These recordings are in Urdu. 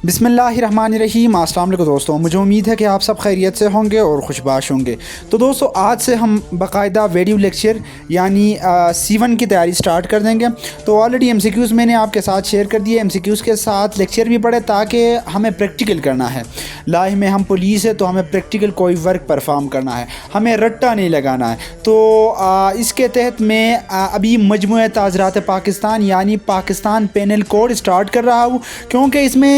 بسم اللہ الرحمن الرحیم۔ السلام علیکم دوستوں، مجھے امید ہے کہ آپ سب خیریت سے ہوں گے اور خوشباش ہوں گے۔ تو دوستوں آج سے ہم باقاعدہ ویڈیو لیکچر یعنی C1 کی تیاری سٹارٹ کر دیں گے۔ تو آلریڈی MCQs میں نے آپ کے ساتھ شیئر کر دیے، MCQs کے ساتھ لیکچر بھی پڑھے تاکہ ہمیں پریکٹیکل کرنا ہے۔ لائف میں ہم پولیس ہے تو ہمیں پریکٹیکل کوئی ورک پرفارم کرنا ہے، ہمیں رٹا نہیں لگانا ہے۔ تو اس کے تحت میں ابھی مجموعہ تعزیرات پاکستان یعنی پاکستان پینل کوڈ سٹارٹ کر رہا ہوں، کیونکہ اس میں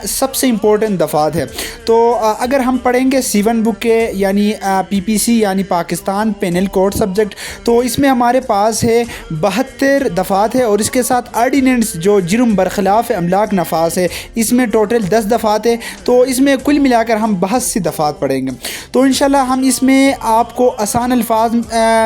سب سے امپورٹنٹ دفعات ہے۔ تو اگر ہم پڑھیں گے C1 بک کے یعنی PPC یعنی پاکستان پینل کوڈ سبجیکٹ، تو اس میں ہمارے پاس ہے 72 دفعات ہے، اور اس کے ساتھ آرڈیننس جو جرم برخلاف املاک نفاذ ہے، اس میں ٹوٹل 10 دفعات ہے۔ تو اس میں کل ملا کر ہم 82 دفعات پڑھیں گے۔ تو انشاءاللہ ہم اس میں آپ کو آسان الفاظ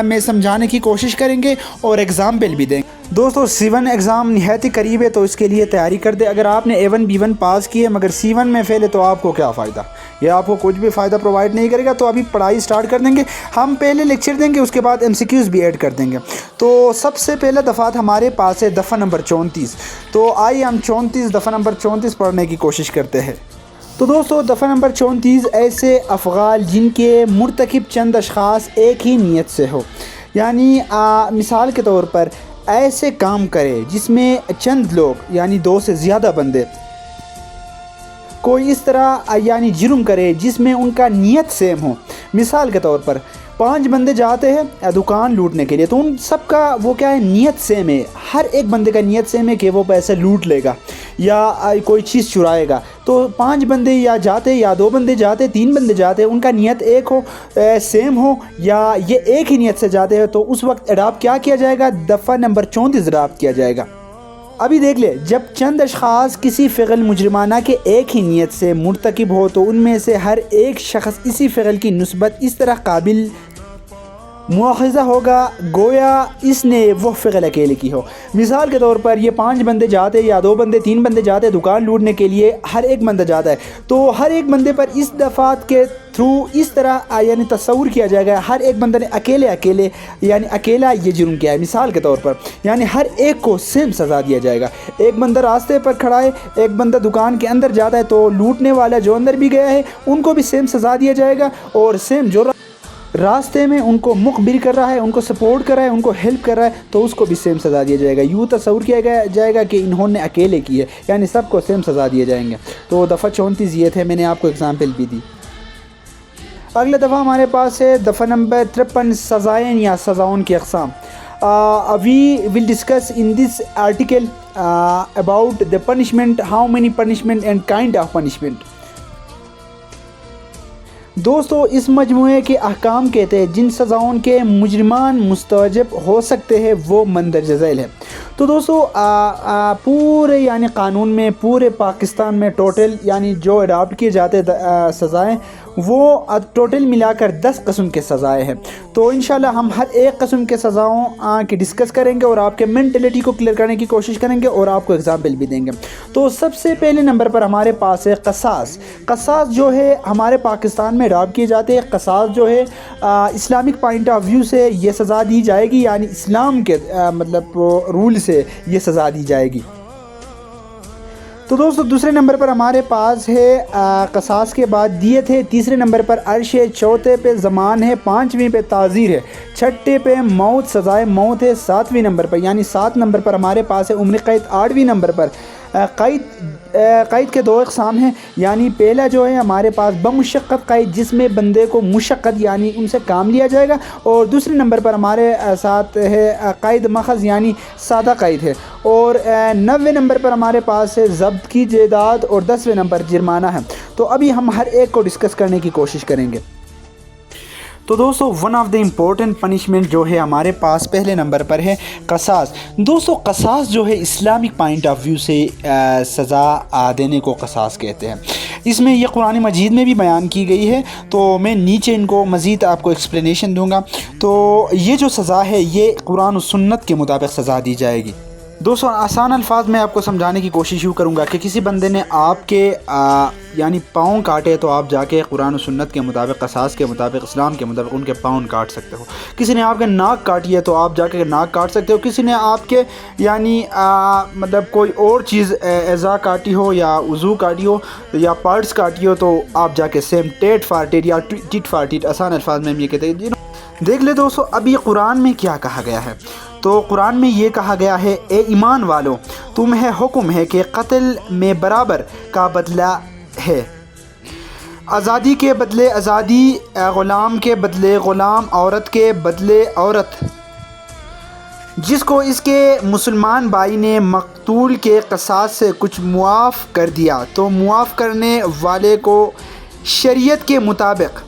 میں سمجھانے کی کوشش کریں گے اور ایگزامپل بھی دیں گے۔ دوستو C1 ایگزام نہایت ہی قریب ہے، تو اس کے لیے تیاری کر دیں۔ اگر آپ نے A1 B1 پاس کی ہے مگر C1 میں فیل ہے تو آپ کو کیا فائدہ، یہ آپ کو کچھ بھی فائدہ پرووائڈ نہیں کرے گا۔ تو ابھی پڑھائی سٹارٹ کر دیں گے، ہم پہلے لیکچر دیں گے، اس کے بعد MCQs بھی ایڈ کر دیں گے۔ تو سب سے پہلا دفعات ہمارے پاس ہے دفعہ نمبر 34۔ تو آئیے ہم 34 دفعہ نمبر 34 پڑھنے کی کوشش کرتے ہیں۔ تو دوستو دفعہ نمبر 34 ایسے افعال جن کے مرتکب چند اشخاص ایک ہی نیت سے ہو، یعنی مثال کے طور پر ایسے کام کرے جس میں چند لوگ یعنی 2 سے زیادہ بندے کوئی اس طرح یعنی جرم کرے جس میں ان کا نیت سیم ہو۔ مثال کے طور پر 5 بندے جاتے ہیں دکان لوٹنے کے لیے، تو ان سب کا وہ کیا ہے، نیت سیم ہے۔ ہر ایک بندے کا نیت سیم ہے کہ وہ پیسے لوٹ لے گا یا کوئی چیز چرائے گا۔ تو 5 بندے یا جاتے یا 2 بندے جاتے 3 بندے جاتے، ان کا نیت ایک ہو، سیم ہو، یا یہ ایک ہی نیت سے جاتے ہیں، تو اس وقت اڈاپٹ کیا جائے گا، دفعہ نمبر 34 اڈاپٹ کیا جائے گا۔ ابھی دیکھ لے، جب چند اشخاص کسی فعل مجرمانہ کے ایک ہی نیت سے مرتکب ہو تو ان میں سے ہر ایک شخص اسی فعل کی نسبت اس طرح قابل مواخذہ ہوگا گویا اس نے وہ فعل اکیلے کی ہو۔ مثال کے طور پر یہ 5 بندے جاتے یا 2 بندے 3 بندے جاتے دکان لوٹنے کے لیے، ہر ایک بندہ جاتا ہے، تو ہر ایک بندے پر اس دفعات کے تھرو اس طرح یعنی تصور کیا جائے گا ہر ایک بندے نے اکیلے یعنی اکیلا یہ جرم کیا ہے۔ مثال کے طور پر یعنی ہر ایک کو سیم سزا دیا جائے گا۔ ایک بندہ راستے پر کھڑا ہے، ایک بندہ دکان کے اندر جاتا ہے، تو لوٹنے والا جو اندر بھی گیا ہے ان کو بھی سیم سزا دیا جائے گا، اور سیم جو راستے میں ان کو مخبر کر رہا ہے، ان کو سپورٹ کر رہا ہے، ان کو ہیلپ کر رہا ہے، تو اس کو بھی سیم سزا دیا جائے گا۔ یوں تصور کیا جائے گا کہ انہوں نے اکیلے کی ہے، یعنی سب کو سیم سزا دیے جائیں گے۔ تو دفعہ 34 یہ تھے، میں نے آپ کو اگزامپل بھی دی۔ اگلا دفعہ ہمارے پاس ہے دفعہ نمبر 53 سزائیں یا سزاؤں کی اقسام۔ We will discuss in this article about the punishment, how many punishment and kind of punishment۔ دوستو اس مجموعے کے احکام کہتے ہیں جن سزاؤں کے مجرمان مستوجب ہو سکتے ہیں وہ مندرجہ ذیل ہے۔ تو دوستو پورے یعنی قانون میں پورے پاکستان میں ٹوٹل یعنی جو اڈاپٹ کیے جاتے سزائیں وہ ٹوٹل ملا کر 10 قسم کے سزائیں ہیں۔ تو انشاءاللہ ہم ہر ایک قسم کے سزاؤں کی ڈسکس کریں گے اور آپ کے مینٹلٹی کو کلیئر کرنے کی کوشش کریں گے اور آپ کو ایگزامپل بھی دیں گے۔ تو سب سے پہلے نمبر پر ہمارے پاس ہے قصاص۔ قصاص جو ہے ہمارے پاکستان میں اڈاپٹ کیے جاتے ہیں۔ قصاص جو ہے اسلامک پوائنٹ آف ویو سے یہ سزا دی جائے گی، یعنی اسلام کے مطلب رول سے یہ سزا دی جائے گی۔ تو دوستو دوسرے نمبر پر ہمارے پاس ہے قصاص کے بعد دیت ہے، تیسرے نمبر پر عرش ہے، چوتھے پہ زمان ہے، پانچویں پہ تعزیر ہے، چھٹے پہ موت سزائے موت ہے، ساتویں نمبر پر یعنی 7 نمبر پر ہمارے پاس ہے عمر قید، 8ویں نمبر پر قید کے 2 اقسام ہیں، یعنی پہلا جو ہے ہمارے پاس بمشقت قید جس میں بندے کو مشقت یعنی ان سے کام لیا جائے گا، اور دوسرے نمبر پر ہمارے ساتھ ہے قید مخذ یعنی سادہ قید ہے، اور 9ویں نمبر پر ہمارے پاس ہے ضبط کی جائیداد، اور 10ویں نمبر جرمانہ ہے۔ تو ابھی ہم ہر ایک کو ڈسکس کرنے کی کوشش کریں گے۔ تو دوستو one of the important punishment جو ہے ہمارے پاس پہلے نمبر پر ہے قصاص۔ دوستو قصاص جو ہے اسلامک پوائنٹ آف ویو سے سزا دینے کو قصاص کہتے ہیں۔ اس میں یہ قرآن مجید میں بھی بیان کی گئی ہے، تو میں نیچے ان کو مزید آپ کو ایکسپلینیشن دوں گا۔ تو یہ جو سزا ہے یہ قرآن و سنت کے مطابق سزا دی جائے گی۔ دوستوں آسان الفاظ میں آپ کو سمجھانے کی کوشش یوں کروں گا کہ کسی بندے نے آپ کے یعنی پاؤں کاٹے تو آپ جا کے قرآن و سنت کے مطابق، قصاص کے مطابق، اسلام کے مطابق ان کے پاؤں کاٹ سکتے ہو۔ کسی نے آپ کے ناک کاٹی ہے تو آپ جا کے ناک کاٹ سکتے ہو۔ کسی نے آپ کے یعنی مطلب کوئی اور چیز اعضاء کاٹی ہو یا عضو کاٹی ہو یا پارٹس کاٹی ہو تو آپ جا کے سیم ٹیٹ فار ٹیٹ یا ٹٹ فار ٹٹ، آسان الفاظ میں ہم یہ کہتے ہیں۔ دیکھ لے دوستو اب یہ قرآن میں کیا کہا گیا ہے۔ تو قرآن میں یہ کہا گیا ہے، اے ایمان والو تمہیں حکم ہے کہ قتل میں برابر کا بدلہ ہے، آزادی کے بدلے آزادی، غلام کے بدلے غلام، عورت کے بدلے عورت۔ جس کو اس کے مسلمان بھائی نے مقتول کے قصاص سے کچھ معاف کر دیا تو معاف کرنے والے کو شریعت کے مطابق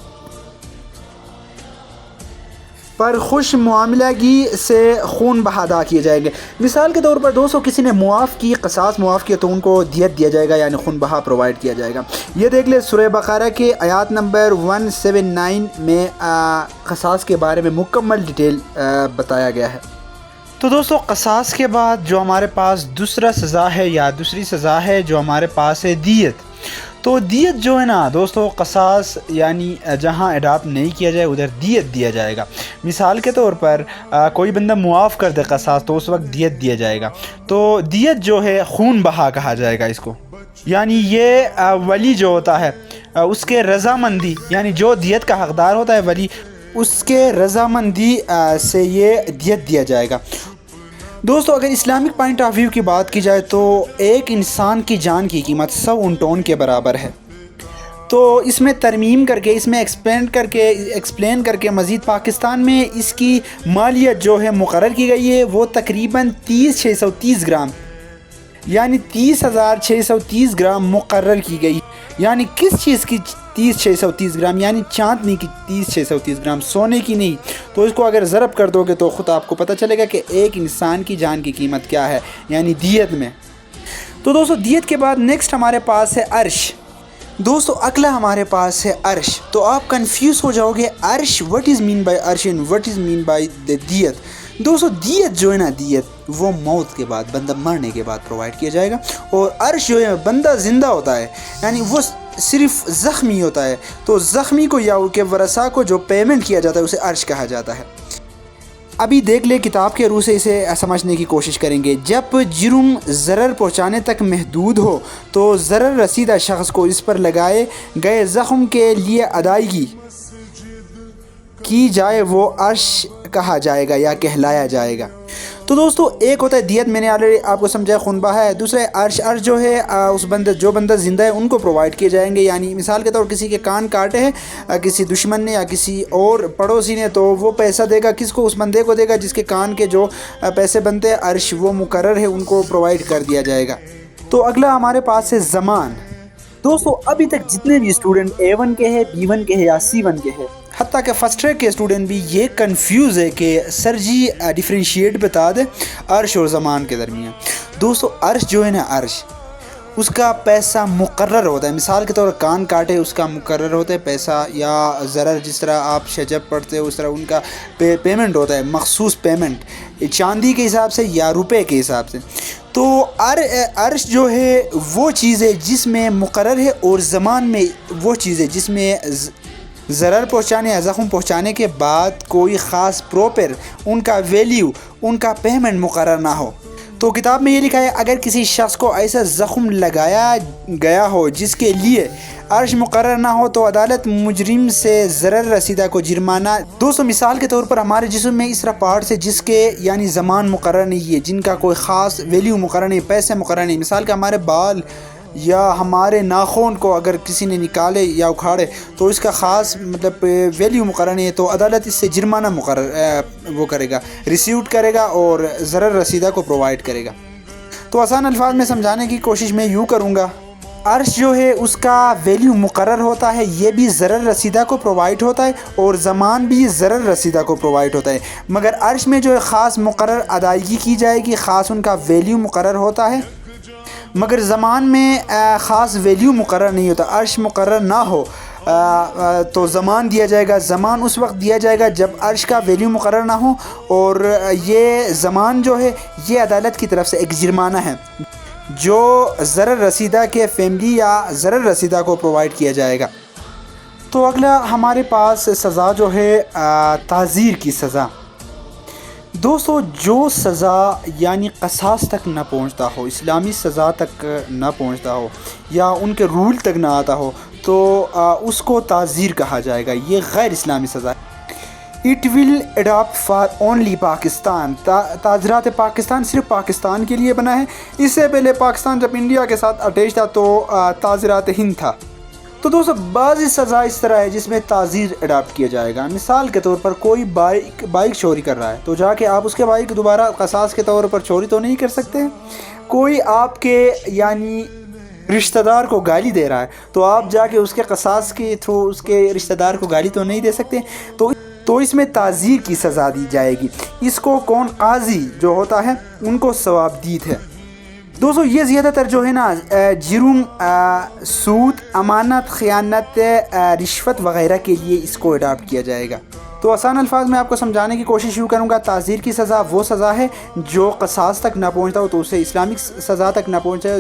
پر خوش معاملگی سے خون بہا ادا کیے جائیں گے۔ مثال کے طور پر دوستو کسی نے معاف کی، قصاص معاف کیا تو ان کو دیت دیا جائے گا، یعنی خون بہا پرووائڈ کیا جائے گا۔ یہ دیکھ لیں سورہ بقرہ کے آیات نمبر 179 میں قصاص کے بارے میں مکمل ڈیٹیل بتایا گیا ہے۔ تو دوستو قصاص کے بعد جو ہمارے پاس دوسرا سزا ہے یا دوسری سزا ہے جو ہمارے پاس ہے دیت۔ تو دیت جو ہے نا دوستو، قصاص یعنی جہاں اڈاپٹ نہیں کیا جائے ادھر دیت دیا جائے گا۔ مثال کے طور پر کوئی بندہ معاف کر دے قصاص تو اس وقت دیت دیا جائے گا۔ تو دیت جو ہے خون بہا کہا جائے گا اس کو، یعنی یہ ولی جو ہوتا ہے اس کے رضامندی، یعنی جو دیت کا حقدار ہوتا ہے ولی، اس کے رضامندی سے یہ دیت دیا جائے گا۔ دوستو اگر اسلامک پوائنٹ آف ویو کی بات کی جائے تو ایک انسان کی جان کی قیمت 100 اونٹوں کے برابر ہے۔ تو اس میں ترمیم کر کے، اس میں ایکسپلین کر کے مزید پاکستان میں اس کی مالیت جو ہے مقرر کی گئی ہے وہ تقریباً 30,630 گرام، یعنی 30,630 گرام مقرر کی گئی۔ یعنی کس چیز کی 30,630 گرام؟ یعنی چاندنی کی 30,630 گرام، سونے کی نہیں۔ تو اس کو اگر ضرب کر دو گے تو خود آپ کو پتہ چلے گا کہ ایک انسان کی جان کی قیمت کیا ہے، یعنی دیت میں۔ تو دوستو دیت کے بعد نیکسٹ ہمارے پاس ہے عرش۔ دوستو اگلا ہمارے پاس ہے عرش۔ تو آپ کنفیوز ہو جاؤ گے عرش، وٹ از مین بائی عرش and what is mean by دیت۔ دوستو دیت جو ہے نا، دیت وہ موت کے بعد، بندہ مرنے کے بعد پرووائڈ کیا جائے گا، اور عرش جو ہے بندہ زندہ ہوتا ہے، یعنی وہ صرف زخمی ہوتا ہے تو زخمی کو یا کے ورثاء کو جو پیمنٹ کیا جاتا ہے اسے عرش کہا جاتا ہے۔ ابھی دیکھ لے کتاب کے روح سے اسے سمجھنے کی کوشش کریں گے۔ جب جرم ضرر پہنچانے تک محدود ہو تو ضرر رسیدہ شخص کو اس پر لگائے گئے زخم کے لیے ادائیگی کی جائے وہ عرش کہا جائے گا یا کہلایا جائے گا۔ تو دوستو ایک ہوتا ہے دیت، میں نے آلریڈی آپ کو سمجھایا، خون بہا ہے۔ دوسرا ہے عرش۔ عرش جو ہے اس بندے، جو بندہ زندہ ہے ان کو پرووائڈ کیے جائیں گے، یعنی مثال کے طور کسی کے کان کاٹے ہیں کسی دشمن نے یا کسی اور پڑوسی نے تو وہ پیسہ دے گا، کس کو؟ اس بندے کو دے گا جس کے کان کے جو پیسے بنتے ہیں، عرش وہ مقرر ہے، ان کو پرووائڈ کر دیا جائے گا۔ تو اگلا ہمارے پاس ہے زمان۔ دوستو ابھی تک جتنے بھی اسٹوڈنٹ A1 کے ہیں، B1 کے ہیں یا C1 کے ہیں، حتیٰ کہ فرسٹ ٹریک کے اسٹوڈنٹ بھی یہ کنفیوز ہے کہ سر جی ڈیفرینشیٹ بتا دیں عرش اور زمان کے درمیان۔ دوستو عرش جو ہے نا، عرش اس کا پیسہ مقرر ہوتا ہے۔ مثال کے طور پر کان کاٹے اس کا مقرر ہوتا ہے پیسہ، یا ضرر جس طرح آپ شجب پڑھتے ہو اس طرح ان کا پیمنٹ ہوتا ہے، مخصوص پیمنٹ چاندی کے حساب سے یا روپے کے حساب سے۔ تو عرش جو ہے وہ چیز ہے جس میں مقرر ہے، اور زمان میں وہ چیز ہے جس میں ضرر پہنچانے یا زخم پہنچانے کے بعد کوئی خاص پراپر ان کا ویلیو، ان کا پیمنٹ مقرر نہ ہو۔ تو کتاب میں یہ لکھا ہے اگر کسی شخص کو ایسا زخم لگایا گیا ہو جس کے لیے عرش مقرر نہ ہو تو عدالت مجرم سے ضرر رسیدہ کو جرمانہ۔ دوستو مثال کے طور پر ہمارے جسم میں اس طرح پارٹس ہے جس کے یعنی زمان مقرر نہیں ہے، جن کا کوئی خاص ویلیو مقرر نہیں، پیسے مقرر نہیں۔ مثال کے ہمارے بال یا ہمارے ناخن کو اگر کسی نے نکالے یا اکھاڑے تو اس کا خاص مطلب ویلیو مقرر نہیں ہے، تو عدالت اس سے جرمانہ وہ کرے گا، ریسیوٹ کرے گا اور ضرر رسیدہ کو پرووائڈ کرے گا۔ تو آسان الفاظ میں سمجھانے کی کوشش میں یوں کروں گا، عرش جو ہے اس کا ویلیو مقرر ہوتا ہے، یہ بھی ضرر رسیدہ کو پرووائڈ ہوتا ہے، اور زمان بھی ضرر رسیدہ کو پرووائڈ ہوتا ہے، مگر عرش میں جو ہے خاص مقرر ادائیگی کی جائے گی، خاص ان کا ویلیو مقرر ہوتا ہے، مگر زمان میں خاص ویلیو مقرر نہیں ہوتا۔ عرش مقرر نہ ہو تو زمان دیا جائے گا. زمان اس وقت دیا جائے گا جب عرش کا ویلیو مقرر نہ ہو, اور یہ زمان جو ہے یہ عدالت کی طرف سے ایک جرمانہ ہے جو ضرر رسیدہ کے فیملی یا ضرر رسیدہ کو پرووائڈ کیا جائے گا. تو اگلا ہمارے پاس سزا جو ہے تعزیر کی سزا. دوستو جو سزا یعنی قصاص تک نہ پہنچتا ہو, اسلامی سزا تک نہ پہنچتا ہو یا ان کے رول تک نہ آتا ہو تو اس کو تعزیر کہا جائے گا. یہ غیر اسلامی سزا ہے. It will adapt for only Pakistan. تعزیرات پاکستان صرف پاکستان کے لیے بنا ہے. اس سے پہلے پاکستان جب انڈیا کے ساتھ اٹیچ تھا تو تعزیرات ہند تھا. تو دوستو بعض سزا اس طرح ہے جس میں تعزیر اڈاپٹ کیا جائے گا. مثال کے طور پر کوئی بائک چوری کر رہا ہے تو جا کے آپ اس کے بائک دوبارہ قصاص کے طور پر چوری تو نہیں کر سکتے. کوئی آپ کے یعنی رشتہ دار کو گالی دے رہا ہے تو آپ جا کے اس کے قصاص کے تھرو اس کے رشتہ دار کو گالی تو نہیں دے سکتے. تو اس میں تعزیر کی سزا دی جائے گی. اس کو کون قاضی جو ہوتا ہے ان کو ثواب دید ہے. دوستو یہ زیادہ تر جو ہے نا جرم سود, امانت, خیانت, رشوت وغیرہ کے لیے اس کو اڈاپٹ کیا جائے گا. تو آسان الفاظ میں آپ کو سمجھانے کی کوشش یوں کروں گا. تعزیر کی سزا وہ سزا ہے جو قصاص تک نہ پہنچتا ہو تو اسے اسلامک سزا تک نہ پہنچے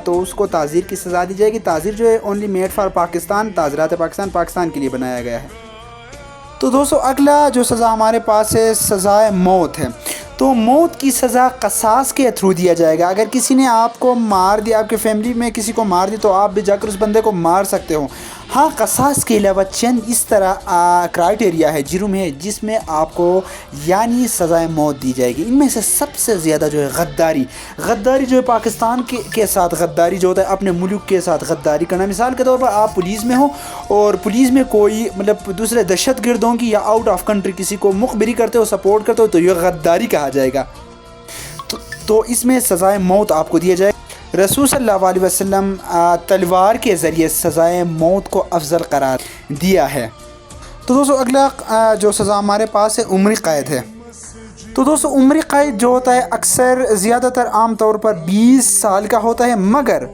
تو اس کو تعزیر کی سزا دی جائے گی. تعزیر جو ہے اونلی میڈ فار پاکستان. تعزیرات پاکستان کے لیے بنایا گیا ہے. تو دوستو اگلا جو سزا ہمارے پاس ہے سزائے موت ہے. تو موت کی سزا قصاص کے تھرو دیا جائے گا. اگر کسی نے آپ کو مار دیا, آپ کے فیملی میں کسی کو مار دی تو آپ بھی جا کر اس بندے کو مار سکتے ہو. ہاں قصاص کے علاوہ چند اس طرح کرائٹیریا ہے, جرم ہے جس میں آپ کو یعنی سزائے موت دی جائے گی. ان میں سے سب سے زیادہ جو ہے غداری جو ہے پاکستان کے ساتھ غداری جو ہوتا ہے, اپنے ملک کے ساتھ غداری کرنا. مثال کے طور پر آپ پولیس میں ہو اور پولیس میں کوئی مطلب دوسرے دہشت گردوں کی یا آؤٹ آف کنٹری کسی کو مخبری کرتے ہو, سپورٹ کرتے ہو تو یہ غداری کہا جائے گا. تو اس میں سزائے موت آپ کو دیا جائے. رسول صلی اللہ علیہ وسلم تلوار کے ذریعے سزائے موت کو افضل قرار دیا ہے. تو دوستو اگلا جو سزا ہمارے پاس ہے عمری قید ہے. تو دوستو عمری قید جو ہوتا ہے اکثر زیادہ تر عام طور پر 20 سال کا ہوتا ہے, مگر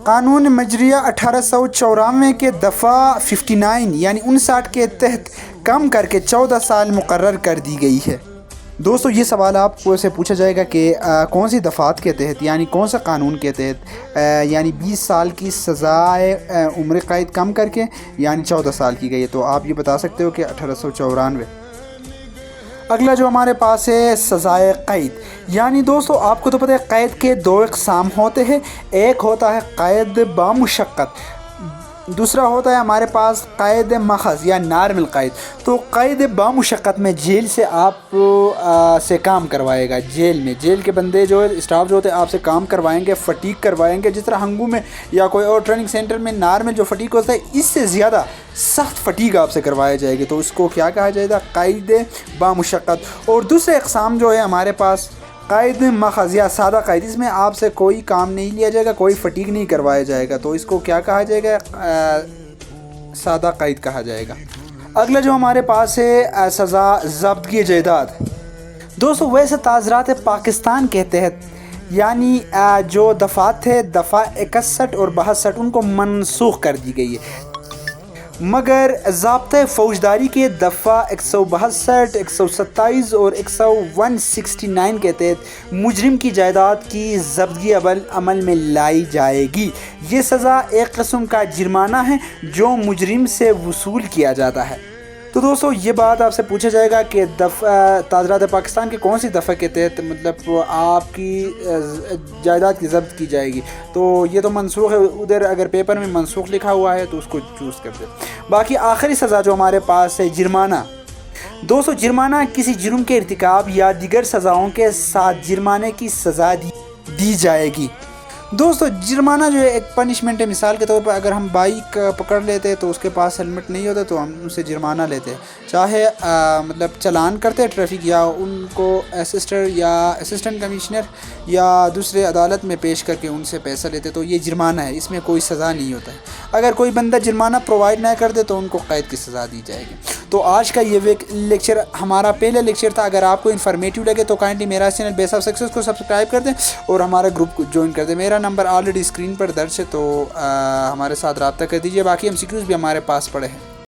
قانون مجریہ 1894 کے دفعہ 59 یعنی 59 کے تحت کم کر کے 14 سال مقرر کر دی گئی ہے. دوستو یہ سوال آپ کو سے پوچھا جائے گا کہ کون سی دفعات کے تحت یعنی کون سے قانون کے تحت یعنی 20 سال کی سزائے عمر قید کم کر کے یعنی 14 سال کی گئی ہے. تو آپ یہ بتا سکتے ہو کہ 1894. اگلا جو ہمارے پاس ہے سزائے قید. یعنی دوستو آپ کو تو پتہ ہے قید کے 2 اقسام ہوتے ہیں. ایک ہوتا ہے قید بامشقت, دوسرا ہوتا ہے ہمارے پاس قید ماخذ یا نارمل قید. تو قید بامشقت میں جیل سے آپ سے کام کروائے گا. جیل کے بندے جو ہے اسٹاف جو ہوتے ہیں آپ سے کام کروائیں گے, فٹیک کروائیں گے. جس طرح ہنگو میں یا کوئی اور ٹریننگ سینٹر میں نارمل جو فٹیک ہوتا ہے اس سے زیادہ سخت فٹیک آپ سے کروایا جائے گی. تو اس کو کیا کہا جائے گا؟ قید بامشقت. اور دوسرے اقسام جو ہے ہمارے پاس قید ماخذ یا سادہ قید. اس میں آپ سے کوئی کام نہیں لیا جائے گا, کوئی فٹیگ نہیں کروایا جائے گا. تو اس کو کیا کہا جائے گا؟ سادہ قید کہا جائے گا. اگلا جو ہمارے پاس ہے سزا ضبطگی جائیداد. دوستو ویسے تعزیرات پاکستان کے تحت یعنی جو دفعات تھے دفعہ 61 اور 62 ان کو منسوخ کر دی گئی ہے, مگر ضابطۂ فوجداری کے دفعہ 162, 127 اور 169 کے تحت مجرم کی جائیداد کی ضبطگی عمل میں لائی جائے گی. یہ سزا ایک قسم کا جرمانہ ہے جو مجرم سے وصول کیا جاتا ہے. تو دوستو یہ بات آپ سے پوچھا جائے گا کہ تعزیرات پاکستان کے کون سی دفعہ کے تحت مطلب آپ کی جائیداد کی ضبط کی جائے گی. تو یہ تو منسوخ ہے, ادھر اگر پیپر میں منسوخ لکھا ہوا ہے تو اس کو چوز کر دیں. باقی آخری سزا جو ہمارے پاس ہے جرمانہ. دوستو جرمانہ کسی جرم کے ارتکاب یا دیگر سزاؤں کے ساتھ جرمانے کی سزا دی جائے گی. دوستو جرمانہ جو ہے ایک پنشمنٹ ہے. مثال کے طور پر اگر ہم بائک پکڑ لیتے تو اس کے پاس ہیلمٹ نہیں ہوتا تو ہم ان سے جرمانہ لیتے, چاہے مطلب چلان کرتے ٹریفک یا ان کو اسسٹنٹ کمشنر یا دوسرے عدالت میں پیش کر کے ان سے پیسہ لیتے. تو یہ جرمانہ ہے, اس میں کوئی سزا نہیں ہوتا ہے. اگر کوئی بندہ جرمانہ پرووائڈ نہ کر دے تو ان کو قید کی سزا دی جائے گی. تو آج کا یہ لیکچر ہمارا پہلا لیکچر تھا. اگر آپ کو انفارمیٹیو لگے تو کائنڈلی میرا چینل بیس آف سکسیس کو سبسکرائب کر دیں اور ہمارا گروپ کو جوائن کر دیں. میرا نمبر آلریڈی اسکرین پر درج ہے, تو ہمارے ساتھ رابطہ کر دیجیے. باقی MCQs بھی ہمارے پاس پڑے ہیں.